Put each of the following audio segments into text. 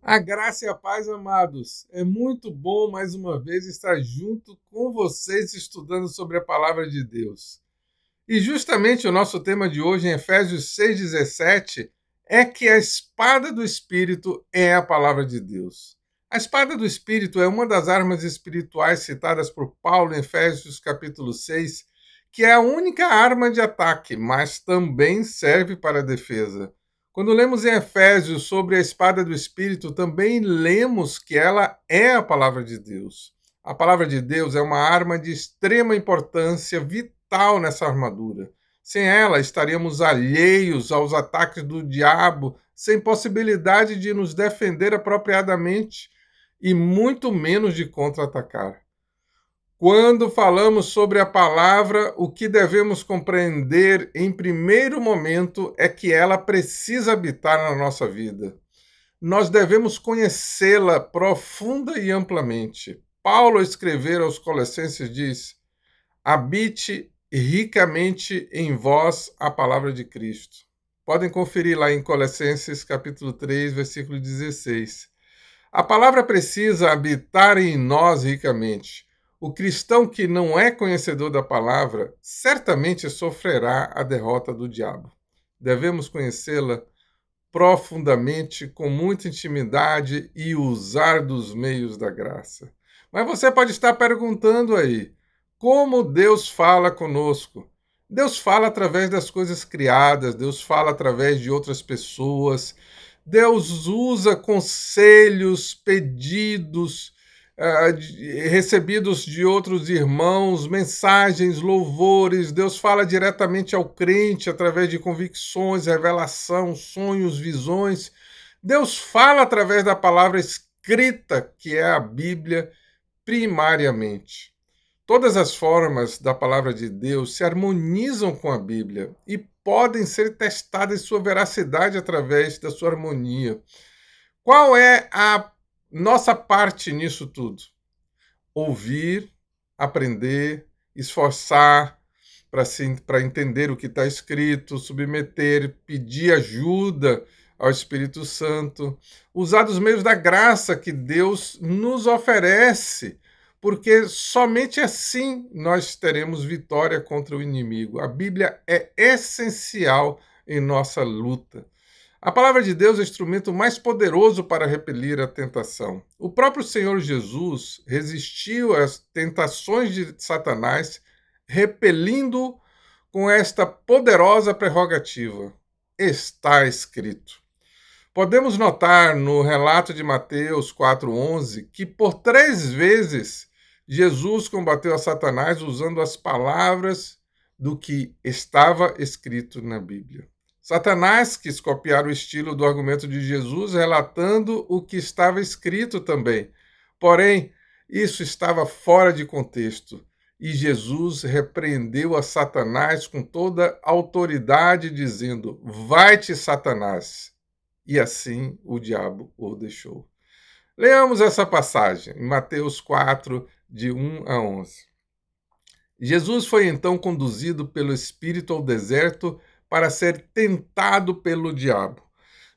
A graça e a paz, amados. É muito bom mais uma vez estar junto com vocês estudando sobre a palavra de Deus. E justamente o nosso tema de hoje, em Efésios 6,17, é que a espada do Espírito é a palavra de Deus. A espada do Espírito é uma das armas espirituais citadas por Paulo em Efésios capítulo 6, que é a única arma de ataque, mas também serve para a defesa. Quando lemos em Efésios sobre a espada do Espírito, também lemos que ela é a palavra de Deus. A palavra de Deus é uma arma de extrema importância, vital nessa armadura. Sem ela, estaríamos alheios aos ataques do diabo, sem possibilidade de nos defender apropriadamente e muito menos de contra-atacar. Quando falamos sobre a palavra, o que devemos compreender em primeiro momento é que ela precisa habitar na nossa vida. Nós devemos conhecê-la profunda e amplamente. Paulo, ao escrever aos Colossenses, diz: habite ricamente em vós a palavra de Cristo. Podem conferir lá em Colossenses capítulo 3, versículo 16. A palavra precisa habitar em nós ricamente. O cristão que não é conhecedor da palavra certamente sofrerá a derrota do diabo. Devemos conhecê-la profundamente, com muita intimidade e usar dos meios da graça. Mas você pode estar perguntando aí, como Deus fala conosco? Deus fala através das coisas criadas, Deus fala através de outras pessoas, Deus usa conselhos, pedidos, recebidos de outros irmãos, mensagens, louvores. Deus fala diretamente ao crente através de convicções, revelação, sonhos, visões. Deus fala através da palavra escrita, que é a Bíblia, primariamente. Todas as formas da palavra de Deus se harmonizam com a Bíblia e podem ser testadas sua veracidade através da sua harmonia. Qual é a nossa parte nisso tudo? Ouvir, aprender, esforçar para entender o que está escrito, submeter, pedir ajuda ao Espírito Santo, usar dos meios da graça que Deus nos oferece, porque somente assim nós teremos vitória contra o inimigo. A Bíblia é essencial em nossa luta. A palavra de Deus é o instrumento mais poderoso para repelir a tentação. O próprio Senhor Jesus resistiu às tentações de Satanás, repelindo com esta poderosa prerrogativa: está escrito. Podemos notar no relato de Mateus 4,11 que por 3 vezes Jesus combateu a Satanás usando as palavras do que estava escrito na Bíblia. Satanás quis copiar o estilo do argumento de Jesus, relatando o que estava escrito também. Porém, isso estava fora de contexto. E Jesus repreendeu a Satanás com toda autoridade, dizendo: vai-te, Satanás. E assim o diabo o deixou. Leamos essa passagem, em Mateus 4, de 1 a 11. Jesus foi então conduzido pelo Espírito ao deserto para ser tentado pelo diabo.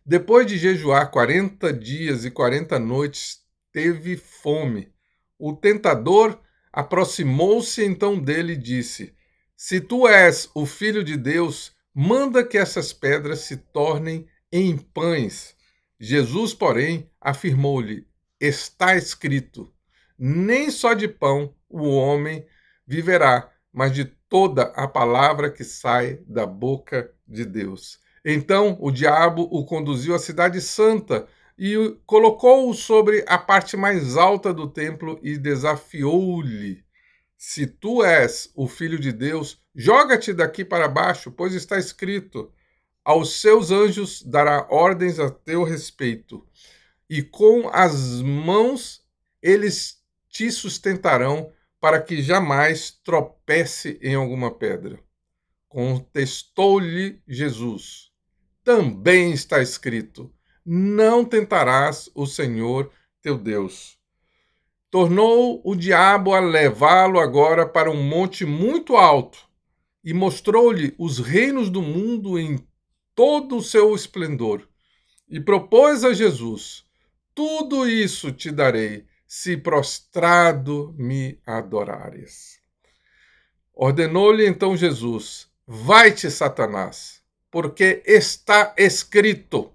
Depois de jejuar 40 dias e 40 noites, teve fome. O tentador aproximou-se então dele e disse: se tu és o Filho de Deus, manda que essas pedras se tornem em pães. Jesus, porém, afirmou-lhe: está escrito, nem só de pão o homem viverá, mas de toda a palavra que sai da boca de Deus. Então o diabo o conduziu à cidade santa e colocou-o sobre a parte mais alta do templo e desafiou-lhe: se tu és o Filho de Deus, joga-te daqui para baixo, pois está escrito: aos seus anjos dará ordens a teu respeito, e com as mãos eles te sustentarão, para que jamais tropece em alguma pedra. Contestou-lhe Jesus: também está escrito: não tentarás o Senhor teu Deus. Tornou o diabo a levá-lo agora para um monte muito alto e mostrou-lhe os reinos do mundo em todo o seu esplendor. E propôs a Jesus tudo isso te darei, se prostrado me adorares. Ordenou-lhe então Jesus: vai-te, Satanás, porque está escrito: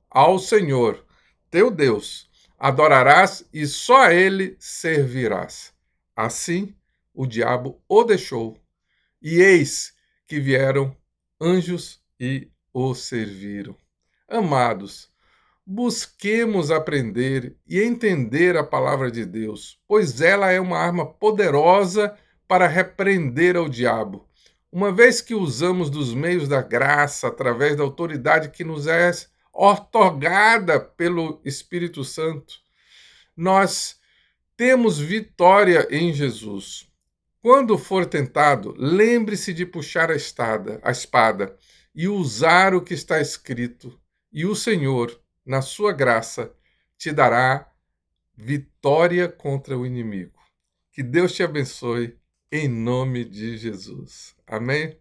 ao Senhor, teu Deus, adorarás e só a ele servirás. Assim, o diabo o deixou, e eis que vieram anjos e o serviram. Amados, busquemos aprender e entender a palavra de Deus, pois ela é uma arma poderosa para repreender ao diabo. Uma vez que usamos dos meios da graça, através da autoridade que nos é otorgada pelo Espírito Santo, nós temos vitória em Jesus. Quando for tentado, lembre-se de puxar a espada e usar o que está escrito, e o Senhor, na sua graça, te dará vitória contra o inimigo. Que Deus te abençoe, em nome de Jesus. Amém?